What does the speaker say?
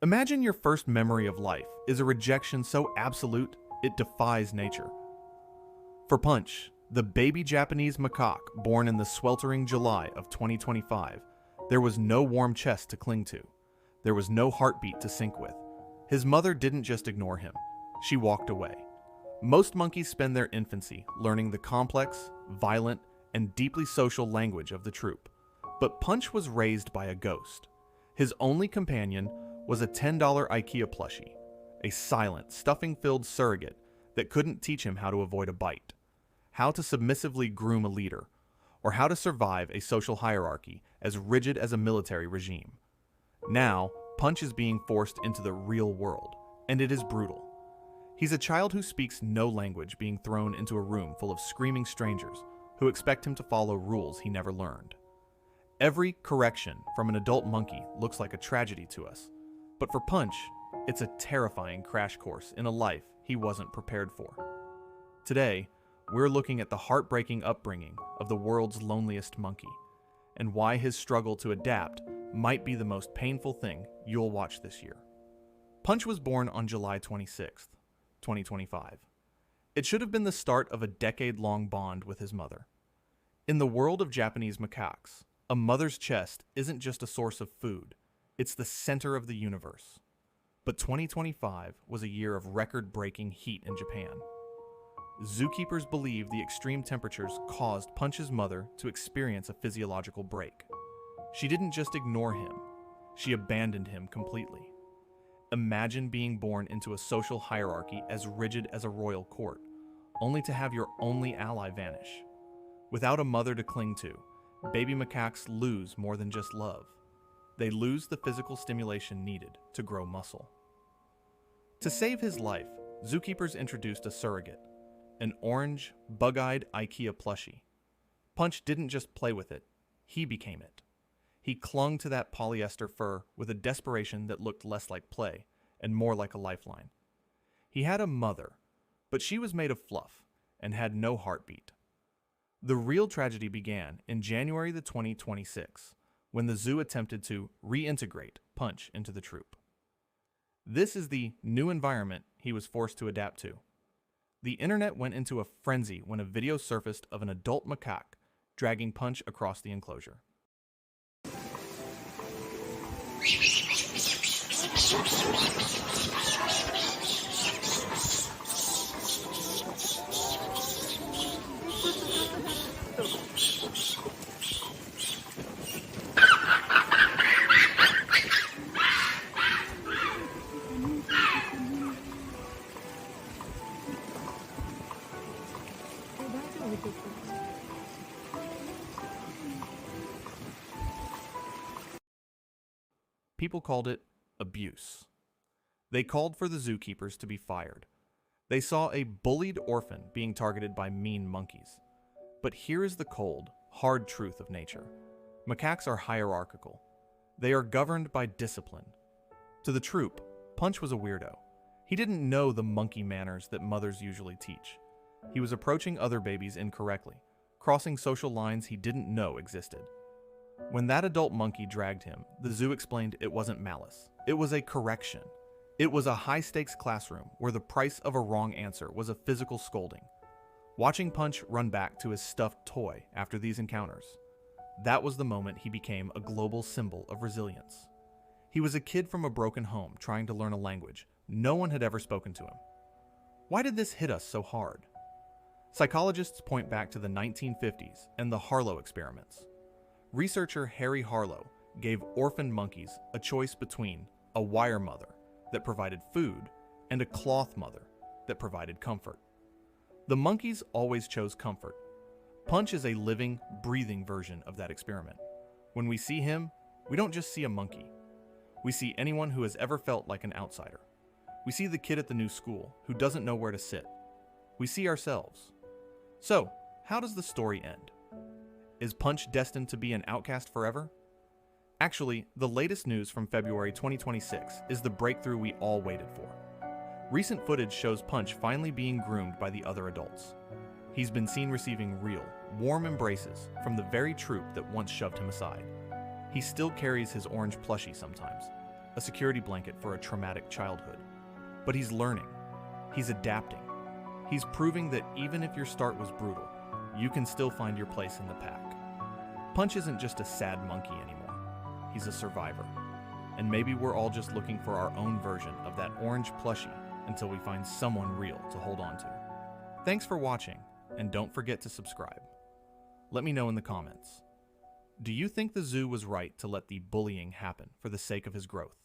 Imagine your first memory of life is a rejection so absolute it defies nature. For Punch, the baby Japanese macaque born in the sweltering July of 2025, there was no warm chest to cling to. There was no heartbeat to sync with. His mother didn't just ignore him, she walked away. Most monkeys spend their infancy learning the complex, violent, and deeply social language of the troop. But Punch was raised by a ghost. His only companion was a $10 IKEA plushie, a silent, stuffing-filled surrogate that couldn't teach him how to avoid a bite, how to submissively groom a leader, or how to survive a social hierarchy as rigid as a military regime. Now, Punch is being forced into the real world, and it is brutal. He's a child who speaks no language being thrown into a room full of screaming strangers who expect him to follow rules he never learned. Every correction from an adult monkey looks like a tragedy to us, but for Punch, it's a terrifying crash course in a life he wasn't prepared for. Today, we're looking at the heartbreaking upbringing of the world's loneliest monkey, and why his struggle to adapt might be the most painful thing you'll watch this year. Punch was born on July 26th, 2025. It should have been the start of a decade-long bond with his mother. In the world of Japanese macaques, a mother's chest isn't just a source of food, it's the center of the universe. But 2025 was a year of record-breaking heat in Japan. Zookeepers believe the extreme temperatures caused Punch's mother to experience a physiological break. She didn't just ignore him, she abandoned him completely. Imagine being born into a social hierarchy as rigid as a royal court, only to have your only ally vanish. Without a mother to cling to, baby macaques lose more than just love. They lose the physical stimulation needed to grow muscle. To save his life, zookeepers introduced a surrogate, an orange, bug-eyed IKEA plushie. Punch didn't just play with it, he became it. He clung to that polyester fur with a desperation that looked less like play and more like a lifeline. He had a mother, but she was made of fluff and had no heartbeat. The real tragedy began in January 2026, when the zoo attempted to reintegrate Punch into the troop. This is the new environment he was forced to adapt to. The internet went into a frenzy when a video surfaced of an adult macaque dragging Punch across the enclosure. People called it abuse. They called for the zookeepers to be fired. They saw a bullied orphan being targeted by mean monkeys. But here is the cold, hard truth of nature. Macaques are hierarchical. They are governed by discipline. To the troop, Punch was a weirdo. He didn't know the monkey manners that mothers usually teach. He was approaching other babies incorrectly, crossing social lines he didn't know existed. When that adult monkey dragged him, the zoo explained it wasn't malice. It was a correction. It was a high-stakes classroom where the price of a wrong answer was a physical scolding. Watching Punch run back to his stuffed toy after these encounters, that was the moment he became a global symbol of resilience. He was a kid from a broken home trying to learn a language no one had ever spoken to him. Why did this hit us so hard? Psychologists point back to the 1950s and the Harlow experiments. Researcher Harry Harlow gave orphan monkeys a choice between a wire mother that provided food and a cloth mother that provided comfort. The monkeys always chose comfort. Punch is a living, breathing version of that experiment. When we see him, we don't just see a monkey. We see anyone who has ever felt like an outsider. We see the kid at the new school who doesn't know where to sit. We see ourselves. So, how does the story end? Is Punch destined to be an outcast forever? Actually, the latest news from February 2026 is the breakthrough we all waited for. Recent footage shows Punch finally being groomed by the other adults. He's been seen receiving real, warm embraces from the very troop that once shoved him aside. He still carries his orange plushie sometimes, a security blanket for a traumatic childhood. But he's learning. He's adapting. He's proving that even if your start was brutal, you can still find your place in the pack. Punch isn't just a sad monkey anymore. He's a survivor. And maybe we're all just looking for our own version of that orange plushie until we find someone real to hold on to. Thanks for watching, and don't forget to subscribe. Let me know in the comments. Do you think the zoo was right to let the bullying happen for the sake of his growth?